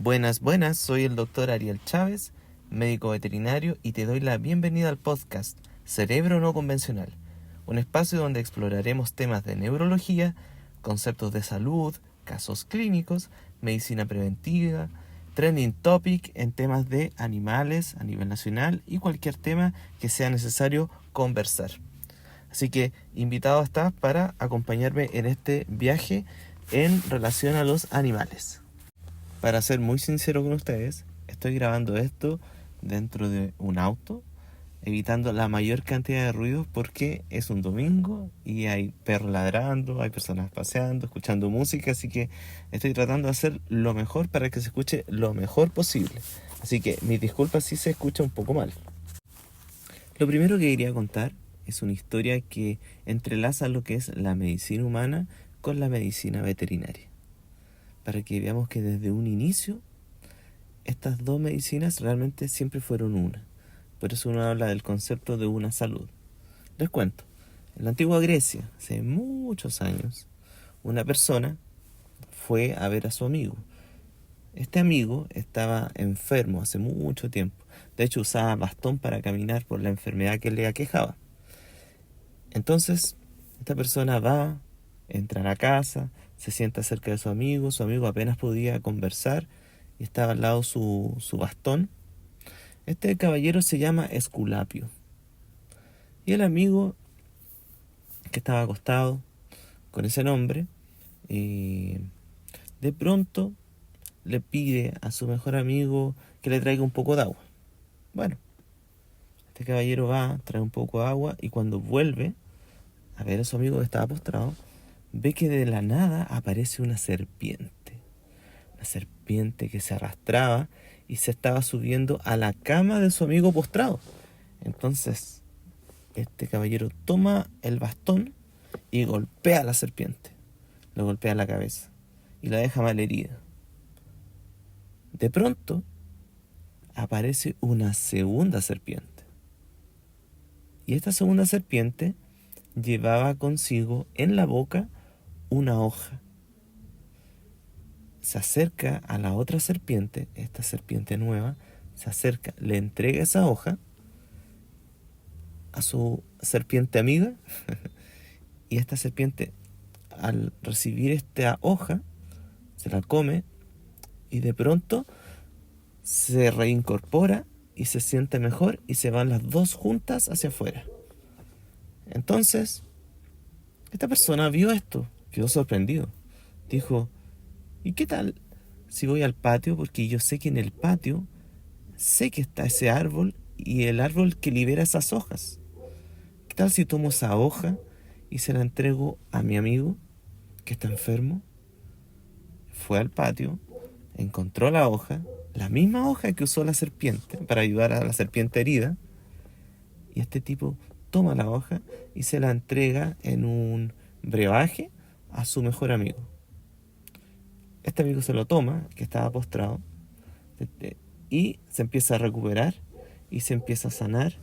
Buenas, buenas, soy el doctor Ariel Chávez, médico veterinario, y te doy la bienvenida al podcast Cerebro No Convencional, un espacio donde exploraremos temas de neurología, conceptos de salud, casos clínicos, medicina preventiva, trending topic en temas de animales a nivel nacional y cualquier tema que sea necesario conversar. Así que invitado estás para acompañarme en este viaje en relación a los animales. Para ser muy sincero con ustedes, estoy grabando esto dentro de un auto, evitando la mayor cantidad de ruidos porque es un domingo y hay perros ladrando, hay personas paseando, escuchando música, así que estoy tratando de hacer lo mejor para que se escuche lo mejor posible. Así que mis disculpas si se escucha un poco mal. Lo primero que quería contar es una historia que entrelaza lo que es la medicina humana con la medicina veterinaria, para que veamos que desde un inicio estas dos medicinas realmente siempre fueron una. Por eso uno habla del concepto de una salud. Les cuento, en la antigua Grecia, hace muchos años, una persona fue a ver a su amigo. Este amigo estaba enfermo hace mucho tiempo. De hecho, usaba bastón para caminar por la enfermedad que le aquejaba. Entonces, esta persona va, entra a la casa, se sienta cerca de su amigo apenas podía conversar y estaba al lado su bastón. Este caballero se llama Esculapio. Y el amigo que estaba acostado con ese nombre, de pronto le pide a su mejor amigo que le traiga un poco de agua. Bueno, este caballero va, trae un poco de agua y cuando vuelve a ver a su amigo que estaba postrado, ve que de la nada aparece una serpiente que se arrastraba y se estaba subiendo a la cama de su amigo postrado. Entonces, este caballero toma el bastón y golpea a la serpiente. Le golpea la cabeza y la deja malherida. De pronto, aparece una segunda serpiente. Y esta segunda serpiente llevaba consigo en la boca una hoja. Se acerca a la otra serpiente, esta serpiente nueva, se acerca, le entrega esa hoja a su serpiente amiga y esta serpiente, al recibir esta hoja, se la come y de pronto se reincorpora y se siente mejor y se van las dos juntas hacia afuera. Entonces, esta persona vio esto, quedó sorprendido. Dijo, ¿y qué tal si voy al patio? Porque yo sé que en el patio, sé que está ese árbol y el árbol que libera esas hojas. ¿Qué tal si tomo esa hoja y se la entrego a mi amigo que está enfermo? Fue al patio, encontró la hoja, la misma hoja que usó la serpiente para ayudar a la serpiente herida, y este tipo toma la hoja y se la entrega en un brebaje a su mejor amigo. Este amigo se lo toma, que estaba postrado, y se empieza a recuperar y se empieza a sanar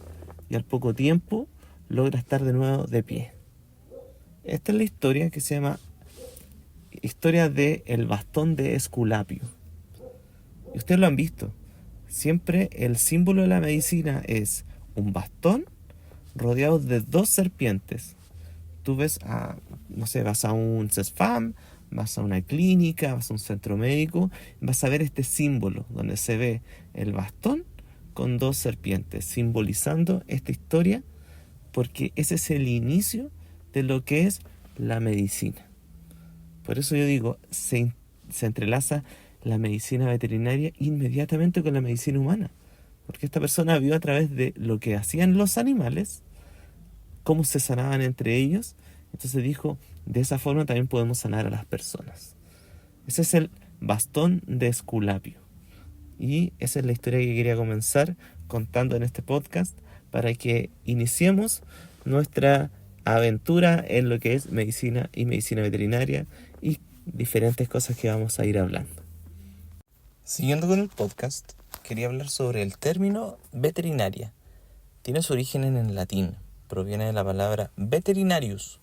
y al poco tiempo logra estar de nuevo de pie. Esta es la historia que se llama historia de el bastón de Esculapio. Y ustedes lo han visto. Siempre el símbolo de la medicina es un bastón rodeado de dos serpientes. Tú ves vas a un CESFAM, vas a una clínica, vas a un centro médico, vas a ver este símbolo donde se ve el bastón con dos serpientes, simbolizando esta historia, porque ese es el inicio de lo que es la medicina. Por eso yo digo, se entrelaza la medicina veterinaria inmediatamente con la medicina humana, porque esta persona vio a través de lo que hacían los animales, cómo se sanaban entre ellos. Entonces dijo, de esa forma también podemos sanar a las personas. Ese es el bastón de Esculapio. Y esa es la historia que quería comenzar contando en este podcast para que iniciemos nuestra aventura en lo que es medicina y medicina veterinaria y diferentes cosas que vamos a ir hablando. Siguiendo con el podcast, quería hablar sobre el término veterinaria. Tiene su origen en el latín. Proviene de la palabra veterinarius,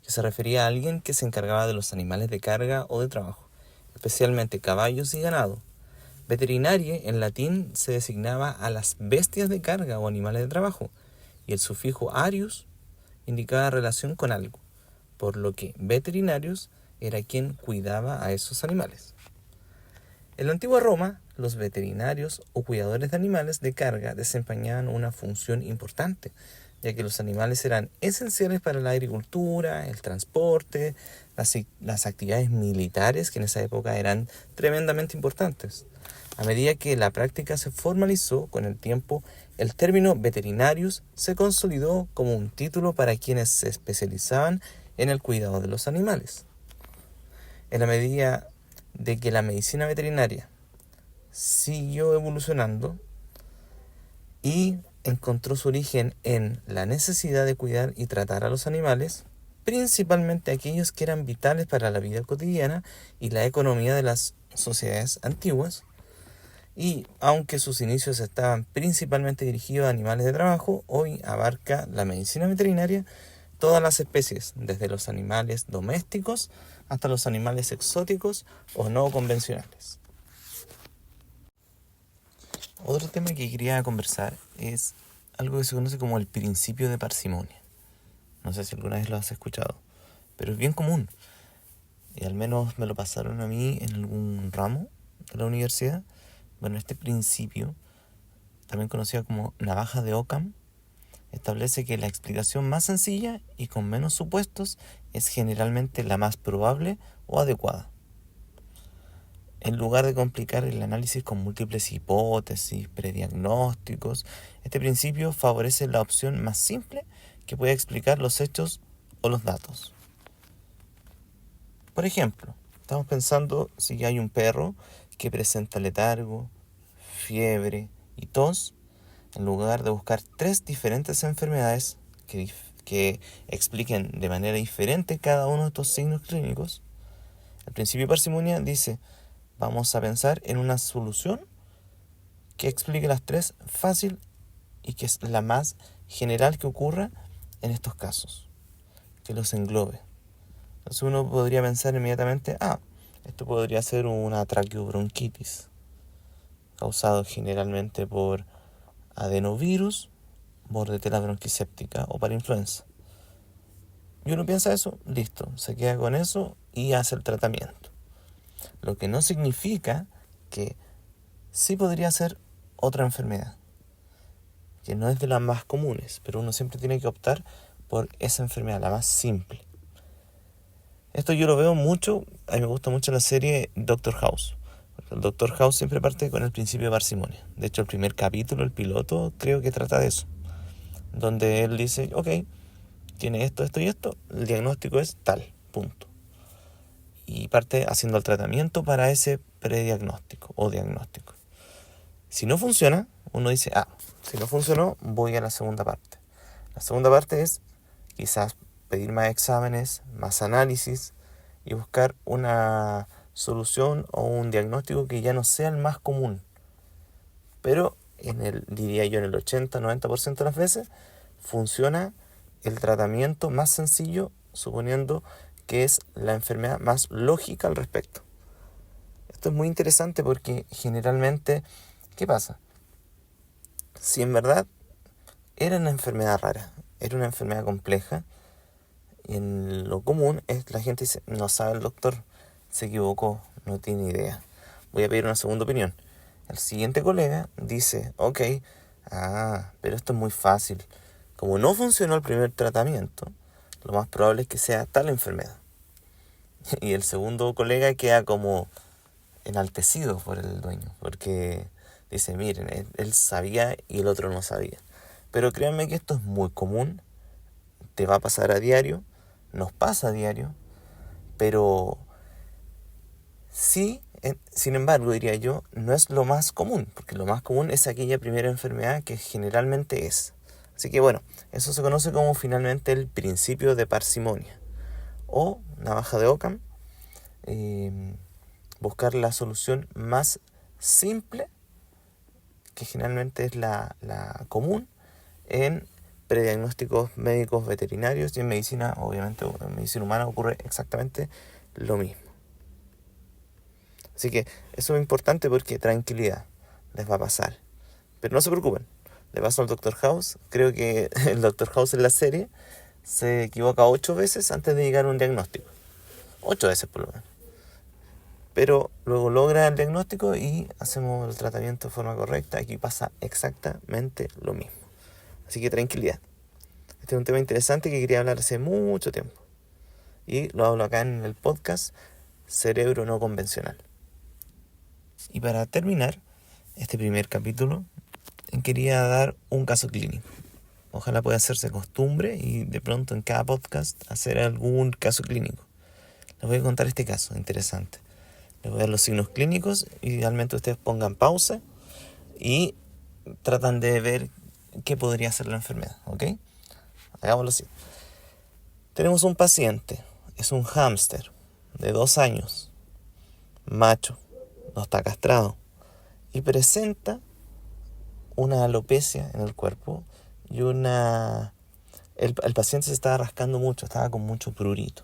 que se refería a alguien que se encargaba de los animales de carga o de trabajo, especialmente caballos y ganado. Veterinarie en latín se designaba a las bestias de carga o animales de trabajo, y el sufijo arius indicaba relación con algo, por lo que veterinarius era quien cuidaba a esos animales. En la antigua Roma, los veterinarios o cuidadores de animales de carga desempeñaban una función importante, ya que los animales eran esenciales para la agricultura, el transporte, las actividades militares, que en esa época eran tremendamente importantes. A medida que la práctica se formalizó con el tiempo, el término veterinarius se consolidó como un título para quienes se especializaban en el cuidado de los animales. En la medida de que la medicina veterinaria siguió evolucionando y encontró su origen en la necesidad de cuidar y tratar a los animales, principalmente aquellos que eran vitales para la vida cotidiana y la economía de las sociedades antiguas, y aunque sus inicios estaban principalmente dirigidos a animales de trabajo, hoy abarca la medicina veterinaria todas las especies, desde los animales domésticos hasta los animales exóticos o no convencionales. Otro tema que quería conversar es algo que se conoce como el principio de parsimonia. No sé si alguna vez lo has escuchado, pero es bien común. Y al menos me lo pasaron a mí en algún ramo de la universidad. Bueno, este principio, también conocido como navaja de Occam, establece que la explicación más sencilla y con menos supuestos es generalmente la más probable o adecuada. En lugar de complicar el análisis con múltiples hipótesis, prediagnósticos, este principio favorece la opción más simple que puede explicar los hechos o los datos. Por ejemplo, estamos pensando si hay un perro que presenta letargo, fiebre y tos, en lugar de buscar 3 diferentes enfermedades que expliquen de manera diferente cada uno de estos signos clínicos, el principio de parsimonia dice: vamos a pensar en una solución que explique las 3 fácil y que es la más general que ocurra en estos casos, que los englobe. Entonces uno podría pensar inmediatamente, esto podría ser una traqueobronquitis, causado generalmente por adenovirus, bordetella bronquiséptica o parainfluenza. Y uno piensa eso, listo, se queda con eso y hace el tratamiento. Lo que no significa que sí podría ser otra enfermedad, que no es de las más comunes, pero uno siempre tiene que optar por esa enfermedad, la más simple. Esto yo lo veo mucho, a mí me gusta mucho la serie Doctor House. El Doctor House siempre parte con el principio de parsimonia. De hecho, el primer capítulo, el piloto, creo que trata de eso. Donde él dice, ok, tiene esto, esto y esto, el diagnóstico es tal, punto. Y parte haciendo el tratamiento para ese prediagnóstico o diagnóstico. Si no funciona, uno dice, si no funcionó, voy a la segunda parte. La segunda parte es quizás pedir más exámenes, más análisis y buscar una solución o un diagnóstico que ya no sea el más común. Pero diría yo en el 80-90% de las veces funciona el tratamiento más sencillo, suponiendo que es la enfermedad más lógica al respecto. Esto es muy interesante porque generalmente, ¿qué pasa? Si en verdad era una enfermedad rara, era una enfermedad compleja, en lo común es la gente dice, no sabe el doctor, se equivocó, no tiene idea, voy a pedir una segunda opinión. El siguiente colega dice, ok, pero esto es muy fácil. Como no funcionó el primer tratamiento, lo más probable es que sea tal enfermedad. Y el segundo colega queda como enaltecido por el dueño, porque dice, miren, él sabía y el otro no sabía. Pero créanme que esto es muy común, te va a pasar a diario, nos pasa a diario, pero sí, sin embargo, diría yo, no es lo más común, porque lo más común es aquella primera enfermedad que generalmente es. Así que bueno, eso se conoce como finalmente el principio de parsimonia o navaja de Occam. Buscar la solución más simple, que generalmente es la común en prediagnósticos médicos veterinarios, y en medicina, obviamente en medicina humana ocurre exactamente lo mismo. Así que eso es importante porque tranquilidad, les va a pasar. Pero no se preocupen, le pasó al Doctor House. Creo que el Doctor House en la serie se equivoca 8 veces antes de llegar a un diagnóstico. 8 veces por lo menos. Pero luego logra el diagnóstico y hacemos el tratamiento de forma correcta. Aquí pasa exactamente lo mismo. Así que tranquilidad. Este es un tema interesante que quería hablar hace mucho tiempo. Y lo hablo acá en el podcast Cerebro No Convencional. Y para terminar este primer capítulo, quería dar un caso clínico. Ojalá pueda hacerse costumbre y de pronto en cada podcast hacer algún caso clínico. Les voy a contar este caso interesante. Les voy a dar los signos clínicos. Idealmente ustedes pongan pausa y tratan de ver qué podría ser la enfermedad, ¿ok? Hagámoslo así. Tenemos un paciente, es un hámster de 2 años, macho, no está castrado y presenta una alopecia en el cuerpo y el paciente se estaba rascando mucho, estaba con mucho prurito.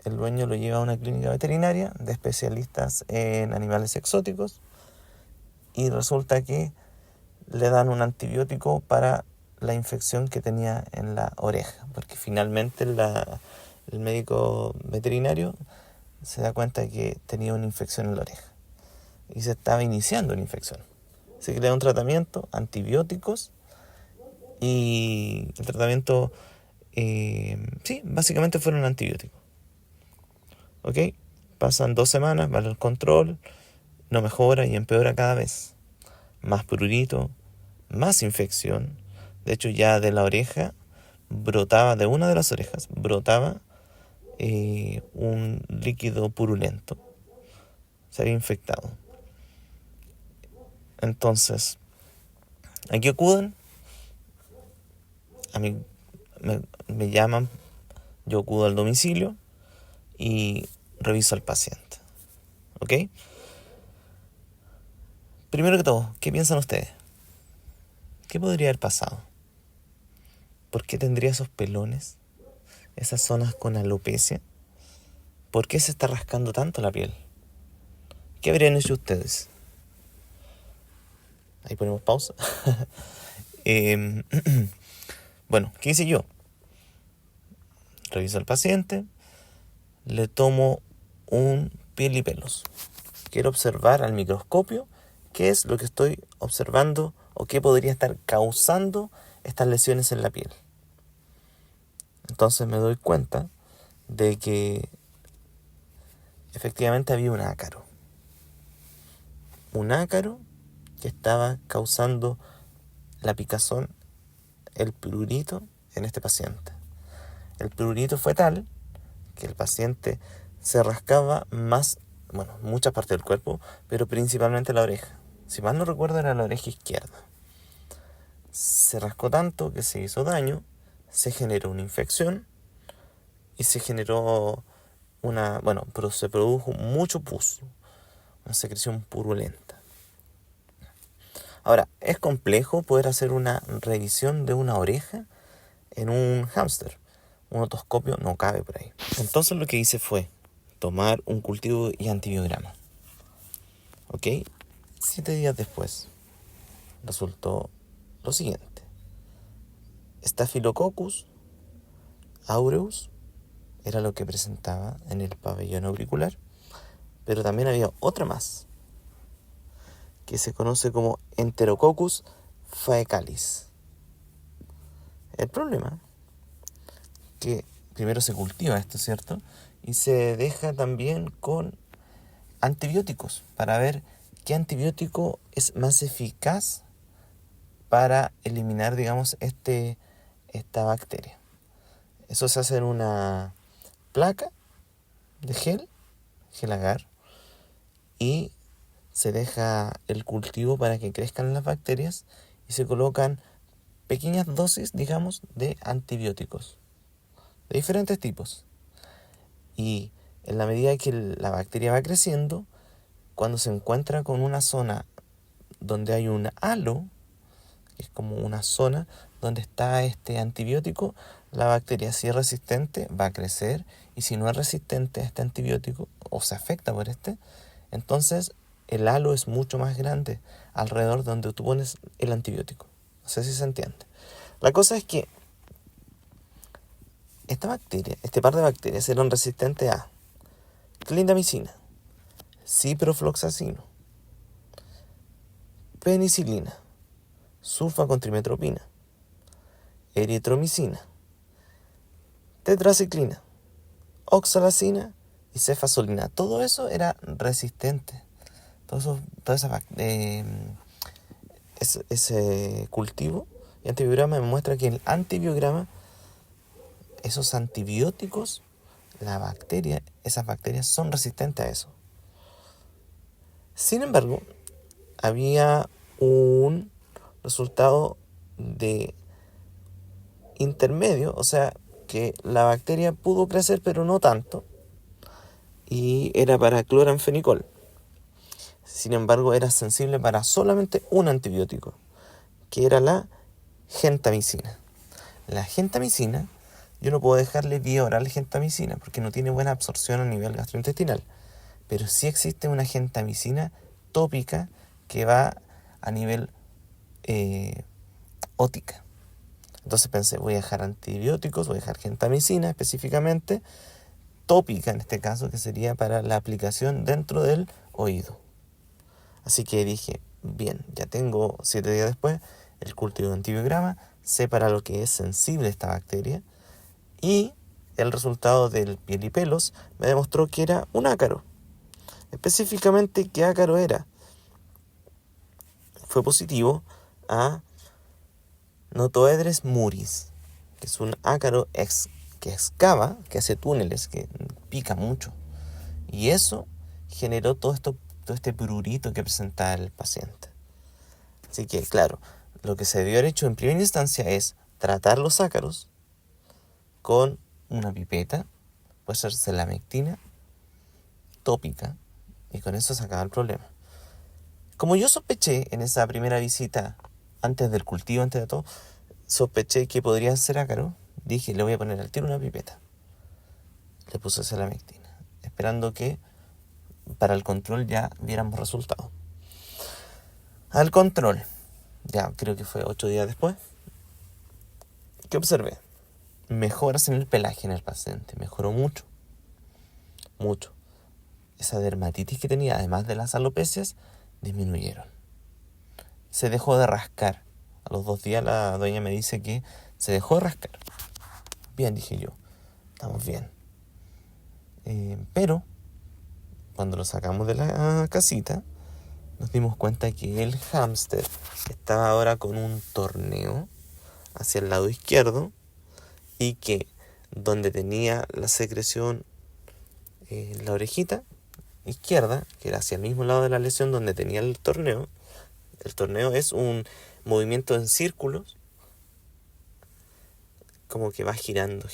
El dueño lo lleva a una clínica veterinaria de especialistas en animales exóticos y resulta que le dan un antibiótico para la infección que tenía en la oreja, porque finalmente el médico veterinario se da cuenta de que tenía una infección en la oreja y se estaba iniciando una infección. Así que le da un tratamiento, antibióticos, y el tratamiento, sí, básicamente fueron antibióticos. ¿Ok? Pasan 2 semanas, va al control, no mejora y empeora cada vez. Más prurito, más infección. De hecho, ya de la oreja brotaba, de una de las orejas, brotaba un líquido purulento. Se había infectado. Entonces, aquí acuden, a mí me llaman, yo acudo al domicilio y reviso al paciente. ¿Ok? Primero que todo, ¿qué piensan ustedes? ¿Qué podría haber pasado? ¿Por qué tendría esos pelones? Esas zonas con alopecia. ¿Por qué se está rascando tanto la piel? ¿Qué habrían hecho ustedes? Ahí ponemos pausa. Bueno, ¿qué hice yo? Reviso al paciente, le tomo un piel y pelos. Quiero observar al microscopio qué es lo que estoy observando o qué podría estar causando estas lesiones en la piel. Entonces me doy cuenta de que efectivamente había un ácaro. Un ácaro que estaba causando la picazón, el prurito en este paciente. El prurito fue tal que el paciente se rascaba muchas partes del cuerpo, pero principalmente la oreja. Si mal no recuerdo, era la oreja izquierda. Se rascó tanto que se hizo daño, se generó una infección y se generó se produjo mucho pus, una secreción purulenta. Ahora, es complejo poder hacer una revisión de una oreja en un hámster. Un otoscopio no cabe por ahí. Entonces lo que hice fue tomar un cultivo y antibiograma. ¿Ok? 7 días después resultó lo siguiente. Staphylococcus aureus era lo que presentaba en el pabellón auricular, pero también había otra más, que se conoce como Enterococcus faecalis. El problema que primero se cultiva esto, ¿cierto? Y se deja también con antibióticos para ver qué antibiótico es más eficaz para eliminar, digamos, esta bacteria. Eso se hace en una placa de gel agar, y se deja el cultivo para que crezcan las bacterias y se colocan pequeñas dosis, digamos, de antibióticos de diferentes tipos. Y en la medida que la bacteria va creciendo, cuando se encuentra con una zona donde hay un halo, que es como una zona donde está este antibiótico, la bacteria, si es resistente, va a crecer, y si no es resistente a este antibiótico o se afecta por Entonces, el halo es mucho más grande alrededor de donde tú pones el antibiótico. No sé si se entiende. La cosa es que este par de bacterias eran resistentes a clindamicina, ciprofloxacino, penicilina, sulfacontrimetropina, eritromicina, tetraciclina, oxalacina y cefazolina. Todo eso era resistente. Ese cultivo y antibiograma me muestra que el antibiograma, esos antibióticos, esas bacterias son resistentes a eso. Sin embargo, había un resultado de intermedio, o sea, que la bacteria pudo crecer pero no tanto, y era para cloranfenicol. Sin embargo, era sensible para solamente un antibiótico, que era la gentamicina. La gentamicina, yo no puedo dejarle vía oral gentamicina porque no tiene buena absorción a nivel gastrointestinal, pero sí existe una gentamicina tópica que va a nivel ótica. Entonces pensé, voy a dejar antibióticos, voy a dejar gentamicina específicamente, tópica en este caso, que sería para la aplicación dentro del oído. Así que dije, bien, ya tengo 7 días después el cultivo de antibiograma, sé para lo que es sensible esta bacteria, y el resultado del piel y pelos me demostró que era un ácaro. Específicamente, ¿qué ácaro era? Fue positivo a Notoedres muris, que es un ácaro que excava, que hace túneles, que pica mucho. Y eso generó todo este prurito que presentaba el paciente. Así que, claro, lo que se debió haber hecho en primera instancia es tratar los ácaros con una pipeta, puede ser selamectina tópica, y con eso se acaba el problema. Como yo sospeché en esa primera visita, antes del cultivo, antes de todo, sospeché que podría ser ácaro, dije, le voy a poner al tiro una pipeta. Le puse selamectina, esperando que para el control ya viéramos resultados. Al control, ya creo que fue 8 días después, ¿qué observé? Mejoras en el pelaje en el paciente, mejoró mucho. Esa dermatitis que tenía, además de las alopecias, disminuyeron. Se dejó de rascar. A los 2 días la dueña me dice que se dejó de rascar. Bien, dije yo, estamos bien. Pero cuando lo sacamos de la casita, nos dimos cuenta que el hámster estaba ahora con un torneo hacia el lado izquierdo, y que donde tenía la secreción en la orejita izquierda, que era hacia el mismo lado de la lesión donde tenía el torneo es un movimiento en círculos, como que va girando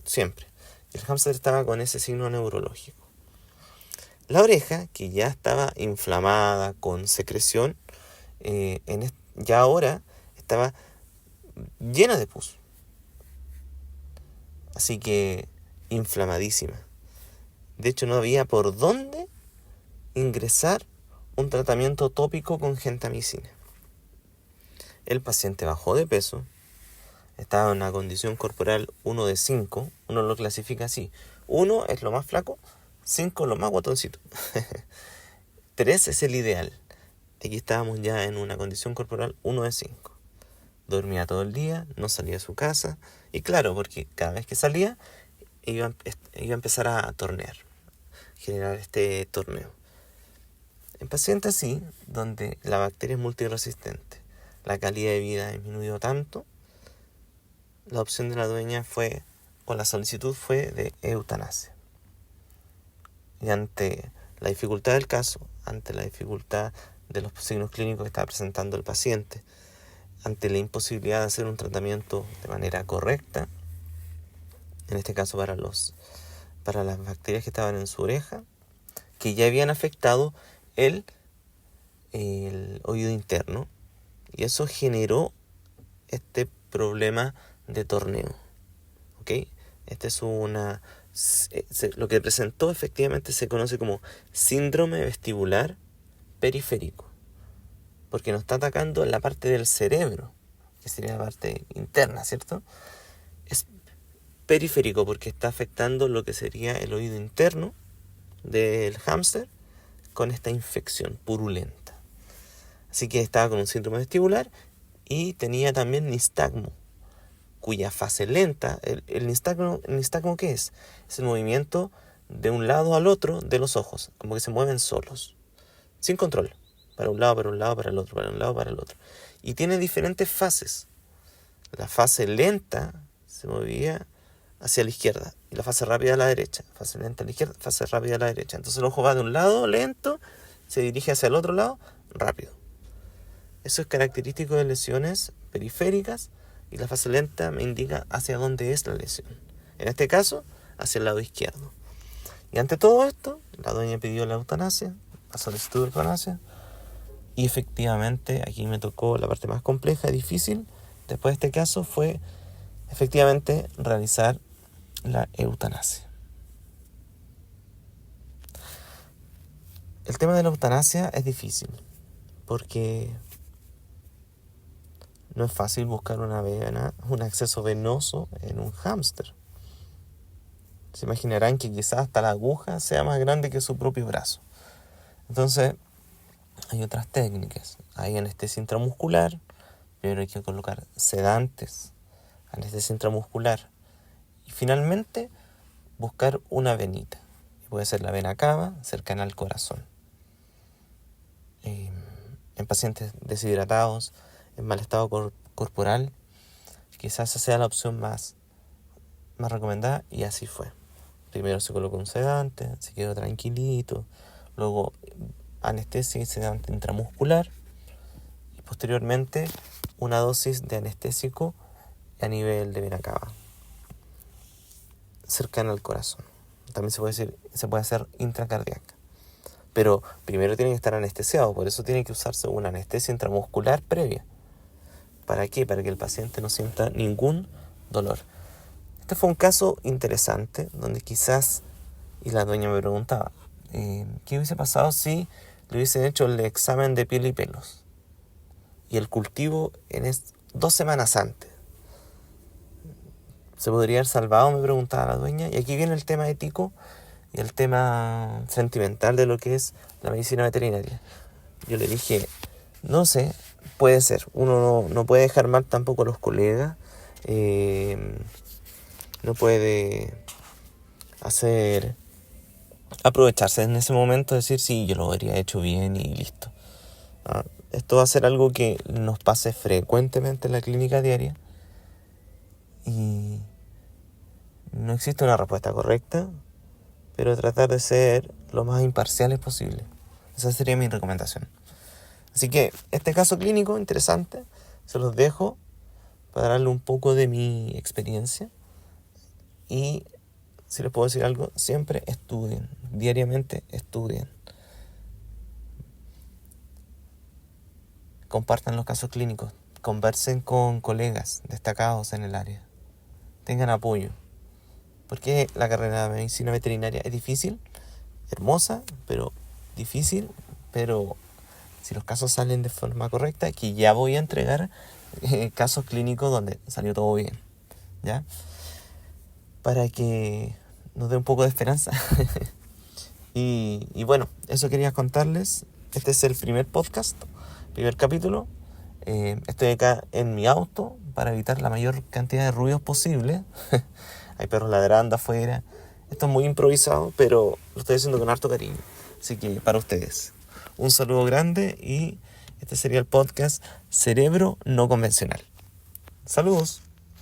siempre. El hámster estaba con ese signo neurológico. La oreja, que ya estaba inflamada con secreción, ya ahora estaba llena de pus. Así que inflamadísima. De hecho, no había por dónde ingresar un tratamiento tópico con gentamicina. El paciente bajó de peso, estaba en una condición corporal 1 de 5, uno lo clasifica así. 1 es lo más flaco, 5 lo más guatoncito. 3 es el ideal. Aquí estábamos ya en una condición corporal 1 de 5. Dormía todo el día, no salía de su casa. Y claro, porque cada vez que salía iba a empezar a tornear, generar este torneo. En pacientes así, donde la bacteria es multiresistente, la calidad de vida ha disminuido tanto, la opción de la dueña la solicitud fue de eutanasia. Y ante la dificultad del caso, ante la dificultad de los signos clínicos que estaba presentando el paciente, ante la imposibilidad de hacer un tratamiento de manera correcta, en este caso para las bacterias que estaban en su oreja, que ya habían afectado el oído interno, y eso generó este problema de torneo. ¿Ok? Esta es una lo que presentó efectivamente se conoce como síndrome vestibular periférico, porque nos está atacando en la parte del cerebro, que sería la parte interna, ¿cierto? Es periférico porque está afectando lo que sería el oído interno del hámster con esta infección purulenta. Así que estaba con un síndrome vestibular y tenía también nistagmo, cuya fase lenta, el nistagmo ¿qué es? Es el movimiento de un lado al otro de los ojos, como que se mueven solos, sin control, para un lado, para un lado, para el otro, para un lado, para el otro. Y tiene diferentes fases. La fase lenta se movía hacia la izquierda y la fase rápida a la derecha. Fase lenta a la izquierda, fase rápida a la derecha. Entonces el ojo va de un lado lento, se dirige hacia el otro lado rápido. Eso es característico de lesiones periféricas y la fase lenta me indica hacia dónde es la lesión. En este caso, hacia el lado izquierdo. Y ante todo esto, la dueña pidió la eutanasia, la solicitud de eutanasia, y efectivamente aquí me tocó la parte más compleja y difícil. Después de este caso fue efectivamente realizar la eutanasia. El tema de la eutanasia es difícil porque no es fácil buscar un acceso venoso en un hámster. Se imaginarán que quizás hasta la aguja sea más grande que su propio brazo. Entonces, hay otras técnicas. Hay anestesia intramuscular, pero hay que colocar sedantes, anestesia intramuscular. Y finalmente, buscar una venita. Puede ser la vena cava, cercana al corazón. En pacientes deshidratados, en mal estado corporal, quizás esa sea la opción más recomendada, y así fue. Primero se colocó un sedante, se quedó tranquilito, luego anestesia y sedante intramuscular, y posteriormente una dosis de anestésico a nivel de vena cava, cercana al corazón. También se puede hacer intracardíaca. Pero primero tiene que estar anestesiado, por eso tiene que usarse una anestesia intramuscular previa. ¿Para qué? Para que el paciente no sienta ningún dolor. Este fue un caso interesante, donde quizás, y la dueña me preguntaba, ¿qué hubiese pasado si le hubiesen hecho el examen de piel y pelos? Y el cultivo 2 semanas antes. ¿Se podría haber salvado? Me preguntaba la dueña. Y aquí viene el tema ético y el tema sentimental de lo que es la medicina veterinaria. Yo le dije, no sé, puede ser. Uno no puede dejar mal tampoco a los colegas. No puede aprovecharse en ese momento, decir, sí, yo lo habría hecho bien y listo. Esto va a ser algo que nos pase frecuentemente en la clínica diaria. Y no existe una respuesta correcta, pero tratar de ser lo más imparciales posible. Esa sería mi recomendación. Así que este caso clínico interesante se los dejo para darle un poco de mi experiencia. Y si les puedo decir algo, siempre estudien, diariamente estudien. Compartan los casos clínicos, conversen con colegas destacados en el área. Tengan apoyo. Porque la carrera de medicina veterinaria es difícil, hermosa, pero difícil. Pero si los casos salen de forma correcta, aquí ya voy a entregar casos clínicos donde salió todo bien, ¿ya? Para que nos dé un poco de esperanza. y bueno, eso quería contarles. Este es el primer podcast, primer capítulo. Estoy acá en mi auto para evitar la mayor cantidad de ruidos posible. Hay perros ladrando afuera. Esto es muy improvisado, pero lo estoy haciendo con harto cariño. Así que para ustedes, un saludo grande, y este sería el podcast Cerebro No Convencional. Saludos.